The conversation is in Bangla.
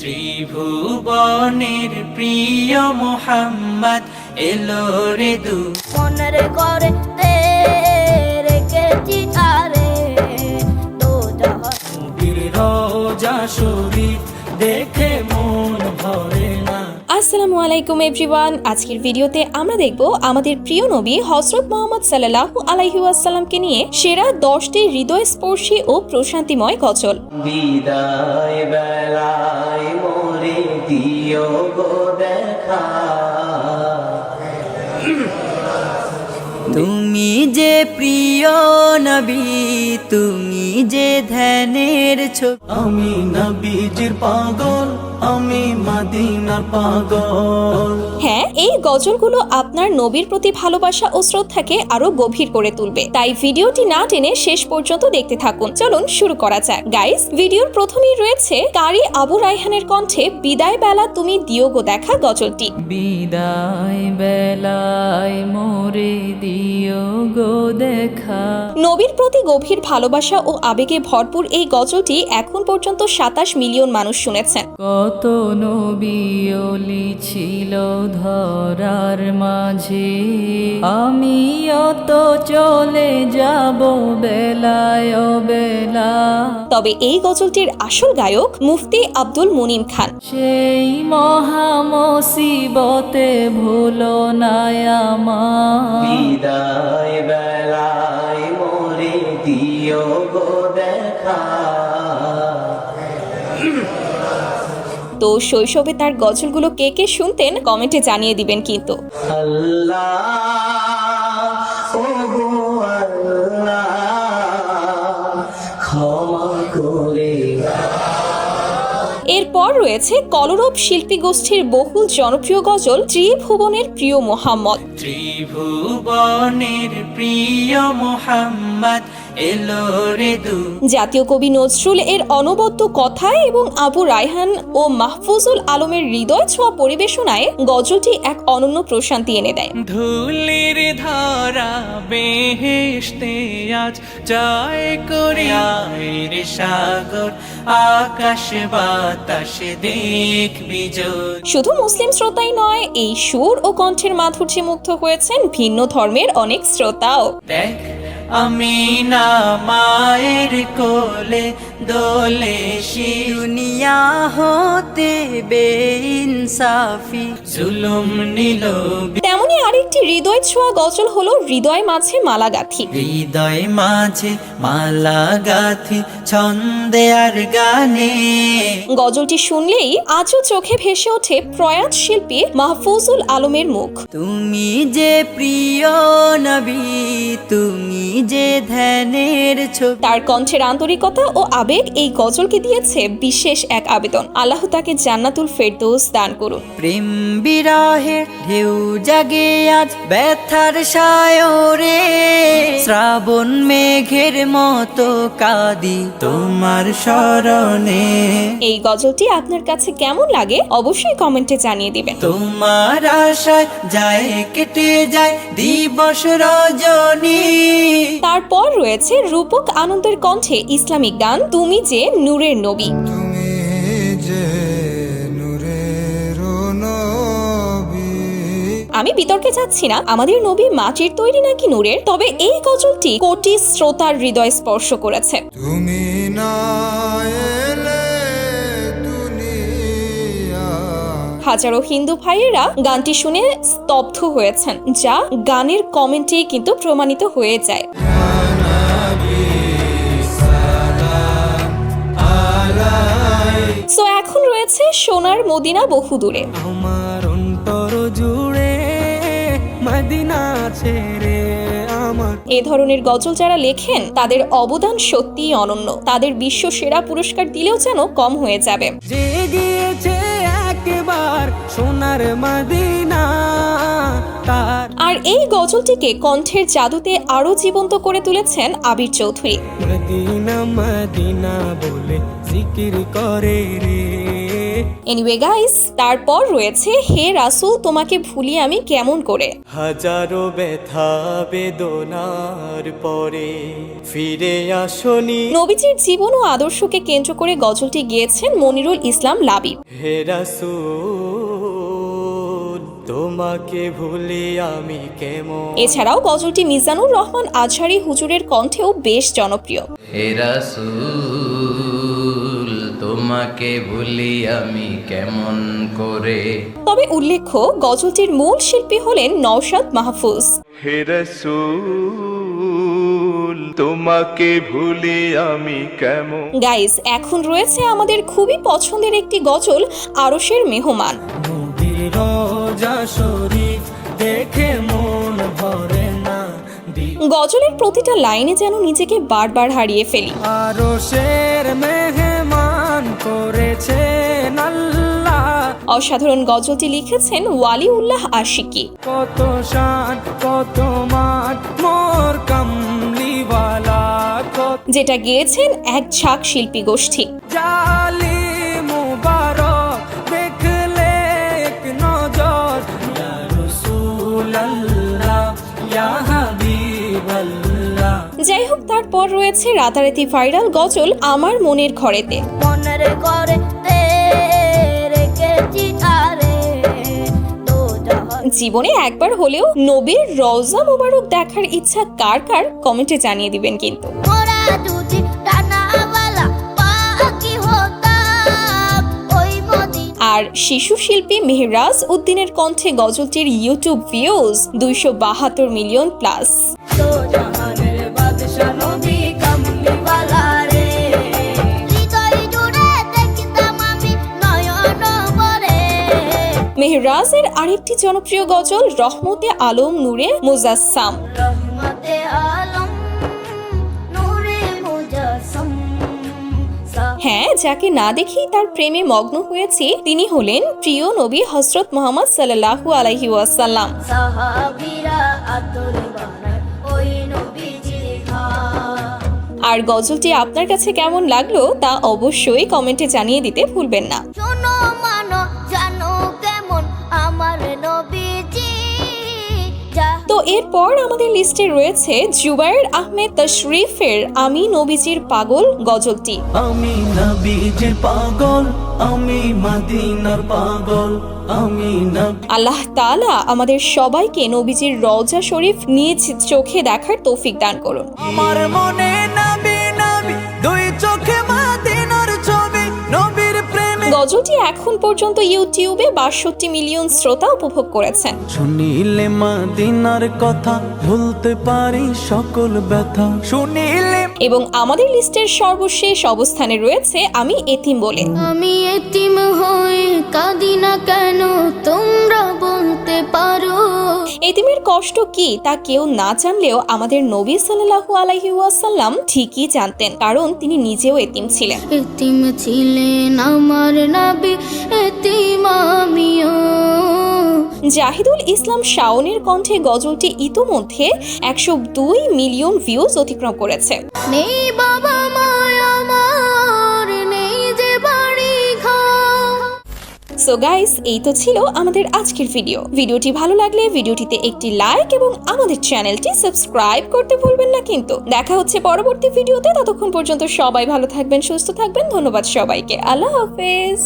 ত্রিভুবনের প্রিয় মোহাম্মদ এলো রে দু মনের করে রেখেছি আরে তো নবীর রওজা শরীফ দেখে মন ভরে না। আসসালামু আলাইকুম এভরিওয়ান। আজকের ভিডিওতে আমরা দেখব আমাদের প্রিয় নবী হযরত মুহাম্মদ সাল্লাল্লাহু আলাইহি ওয়াসাল্লামকে নিয়ে সেরা 10টি হৃদয়স্পর্শী ও প্রশান্তিময় গজল। বিদায় বেলায় মোরে দিও গো দেখা, তুমি যে প্রিয় নবী, তুমি যে ধ্যানের ছবি। আমি নবীজির পাগল, আমি মদিনার পাগল। হ্যাঁ, এই গজলগুলো আপনার নবীর প্রতি ভালোবাসা ও শ্রদ্ধাকে আরো গভীর করে তুলবে, তাই ভিডিওটি না টেনে শেষ পর্যন্ত দেখতে থাকুন। চলুন শুরু করা যাক। গাইস, ভিডিওর প্রথমেই রয়েছে কারি আবু রায়হানের কণ্ঠে বিদায় বেলা তুমি দিও গো দেখা গজলটি। বিদায় বেলায় মোরে দিও গো দেখা। নবীর প্রতি গভীর ভালোবাসা ও আবেগে ভরপুর এই গজলটি এখন পর্যন্ত 27 মিলিয়ন মানুষ শুনেছেন। কত নবী ওলি ছিল ধরার মাঝে, আমিও তো চলে যাব বেলায় ও বেলা। তবে এই গজলটির আসল গায়ক মুফতি আব্দুল মুনিম খান। সেই মহা মুসিবতে ভুলো না আমার, বিদায় বেলায় মোরে দিও গো দেখা। তো শৈশবে তার গজলগুলো কে কে শুনতেন কমেন্টে জানিয়ে দিবেন কিন্তু। আল্লাহ ও গো আল্লাহ ক্ষমা করে। এরপর রয়েছে কলরব শিল্পী গোষ্ঠীর বহুল জনপ্রিয় গজল ত্রিভুবনের প্রিয় মোহাম্মদ। ত্রিভুবনের প্রিয় মোহাম্মদ এলো রে দু। জাতীয় কবি নজরুল এর অনবদ্য কথায় এবং আবু রায়হান ও মাহফুজুল আলমের হৃদয় ছোঁয়া পরিবেশনায় গজলটি এক অনন্য প্রশান্তি এনে দেয়। ধুলির ধারা বেহেশতে আজ জয় করে রে সাগর, আকাশ বাতাস দেখবি জোর। শুধু মুসলিম শ্রোতাই নয়, এই সুর ও কণ্ঠের মাধুর্যে মুগ্ধ হয়েছেন ভিন্ন ধর্মের অনেক শ্রোতাও। দেখ আমি না মায়ের কোলে দোলে দুনিয়া হতে বেইনসাফি জুলুম নিল। তেমনি আরেকটি হৃদয় ছোঁয়া গজল হলো হৃদয় মাঝে মালা গাথি। হৃদয় মাঝে মালা গাথি ছন্দে আর গানে। গজলটি শুনলেই আজও চোখে ভেসে ওঠে প্রয়াত শিল্পী মাহফুজুল আলমের মুখ। তুমি যে প্রিয় নবী, তুমি যে ধ্যানের ছবি। তার কণ্ঠের আন্তরিকতা ও আবেগ এই গজলকে দিয়েছে বিশেষ এক আবেদন। আল্লাহ তাকে জান্নাতুল ফেরদৌস দান করুন। প্রেম বিরহে ঢেউ জাগে আজ ব্যথার সায়রে, শ্রাবণ মেঘের মতো কাঁদি তোমার স্মরণে। এই গজলটি আপনার কাছে কেমন লাগে অবশ্যই কমেন্টে জানিয়ে দিবেন। তোমার আশায় যায় কেটে যায় দিবস রজনী। তারপর রয়েছে রূপক আনন্দের কণ্ঠে ইসলামিক গান তুমি যে নূরের নবী। তুমি যে নূরের নবী। আমি বিতর্কে যাচ্ছি না আমাদের নবী মাটির তৈরি নাকি নূরের, তবে এই গজলটি কোটি শ্রোতার হৃদয় স্পর্শ করেছে। তুমি না এলে দুনিয়া। হাজারো হিন্দু ভাইয়েরা গানটি শুনে স্তব্ধ হয়েছেন, যা গানের কমেন্টেই কিন্তু প্রমাণিত হয়ে যায়। সো এখন রয়েছে সোনার মদিনা বহুদূরে। আমার অন্তর জুড়ে মদিনা ছেড়ে আমার। এ ধরনের গজল যারা লেখেন তাদের অবদান সত্যিই অনন্য। তাদের বিশ্ব সেরা পুরস্কার দিলেও যেন কম হয়ে যাবে। যে গিয়েছে একবার সোনার মদিনা তার। আর এই গজলটিকে কণ্ঠের জাদুতে আরো জীবন্ত করে তুলেছেন আবির চৌধুরী। মদিনা মদিনা বলে জিকির করে রে। এনিওয়ে গাইস, তারপর রয়েছে হে রাসূল তোমাকে ভুলি আমি কেমন করে। হাজারো ব্যথা বেদনার পরে ফিরে আসনি নবীজির জীবন ও আদর্শকে কেন্দ্র করে গজলটি গেয়েছেন মনিরুল ইসলাম লাবিব। হে রাসূল তোমাকে ভুলি আমি কেমন। এছাড়াও গজলটি মিজানুর রহমান আজহারী হুজুরের কণ্ঠেও বেশ জনপ্রিয়। হে রাসূল তোমাকে ভুলি আমি কেমন করে। তবে উল্লেখ্য গজলটির মূল শিল্পী হলেন নওশাদ মাহফুজ। হে রাসূল তোমাকে ভুলি আমি কেমন। গাইস, এখন রয়েছে আমাদের খুবই পছন্দের একটি গজল আরশের মেহমান। নবীর রোজা শরীফ দেখে মন ভরে না। গজলের প্রতিটা লাইনে যেন নিজেকে বারবার হারিয়ে ফেলি। আরশের মেহমান করেছেন আল্লাহ। অসাধারণ গজলটি লিখেছেন ওয়ালিউল্লাহ আশিকি। কত শান কত মান মোর কামলিওয়ালা, কত যেটা গেয়েছেন এক ঝাঁক শিল্পী গোষ্ঠী। জালি মুবারক দেখলে এক নজর। ইয়া রাসূলুল্লাহ ইয়া হাবিবাল্লাহ। যাই হোক, তারপর রয়েছে রাতারাতি ভাইরাল গজল আমার মনের ঘরেতে। মনের ঘরে তে রেখেছি তারে দো জাহান। জীবনে একবার হলেও নবীর রওজা মোবারক দেখার ইচ্ছা কার কার কমেন্টে জানিয়ে দিবেন কিন্তু। মোরা যদি ডানাওয়ালা পাখি হতাম ওই মদিনা। আর শিশু শিল্পী মেহরাজ উদ্দিনের কণ্ঠে গজলটির ইউটিউব ভিউজ 272 মিলিয়ন প্লাস। দো জাহানের বাদশা নবী কামলিওয়ালা রে। হৃদয় জুড়ে দেখতাম আমি নয়ন ভরে। মেহরাজের আরেকটি জনপ্রিয় গজল রহমতে আলম নূরে মুজাসসাম। রহমতে আলম নূরে মুজাসসাম। হ্যাঁ, যাকে না দেখেই তার প্রেমে মগ্ন হয়েছি তিনি হলেন প্রিয় নবী হযরত মুহাম্মদ সাল্লাল্লাহু আলাইহি ওয়াসাল্লাম। সাহাবীরা আতর বানায় ওই নবীজির ঘাম। আর গজলটি আপনার কাছে কেমন লাগলো তা অবশ্যই কমেন্টে জানিয়ে দিতে ভুলবেন না। শোনো মানো জানো কেমন আমার নবীজি। তো এরপর আমাদের লিস্টে রয়েছে জুবায়ের আহমেদ তশরিফের আমি নবীজির পাগল গজলটি। আমি নবীজির পাগল, আমি মদিনার পাগল, আমি নবী। আল্লাহ তাআলা আমাদের সবাইকে নবীজির রওজা শরীফ নিজ চোখে দেখার তৌফিক দান করুন। আমার মনে নবী নবী দুই চোখে মদিনার ছবি, নবীর প্রেমে। গজলটি এখন পর্যন্ত ইউটিউবে 62 মিলিয়ন শ্রোতা উপভোগ করেছেন। শুনিলে মদিনার কথা ভুলতে পারি সকল ব্যথা, শুনিলে। এবং আমাদের লিস্টের সর্বশেষ অবস্থানে রয়েছে আমি এতিম বলে। আমি এতিম হয়ে কাঁদি না কেন তোমরা বলতে পারো। এতিমের কষ্ট কি তা কেউ না জানলেও আমাদের নবী সাল্লাল্লাহু আলাইহি ওয়াসাল্লাম ঠিকই জানতেন, কারণ তিনি নিজেও এতিম ছিলেন। এতিম ছিলেন আমার নবী, এতিম আমিও। জাহিদুল ইসলাম শাওনের কণ্ঠে গজলটি ইতোমধ্যে 102 মিলিয়ন ভিউজ অতিক্রম করেছে। নেই বাবা মায় আমার, নেই যে বাড়ি ঘর। সো গাইস, এই তো ছিল আমাদের আজকের ভিডিওটি ভালো লাগলে ভিডিওটিতে একটি লাইক এবং আমাদের চ্যানেলটি সাবস্ক্রাইব করতে ভুলবেন না কিন্তু। দেখা হচ্ছে পরবর্তী ভিডিওতে, ততক্ষণ পর্যন্ত সবাই ভালো থাকবেন, সুস্থ থাকবেন। ধন্যবাদ সবাইকে, আল্লাহ হাফেজ।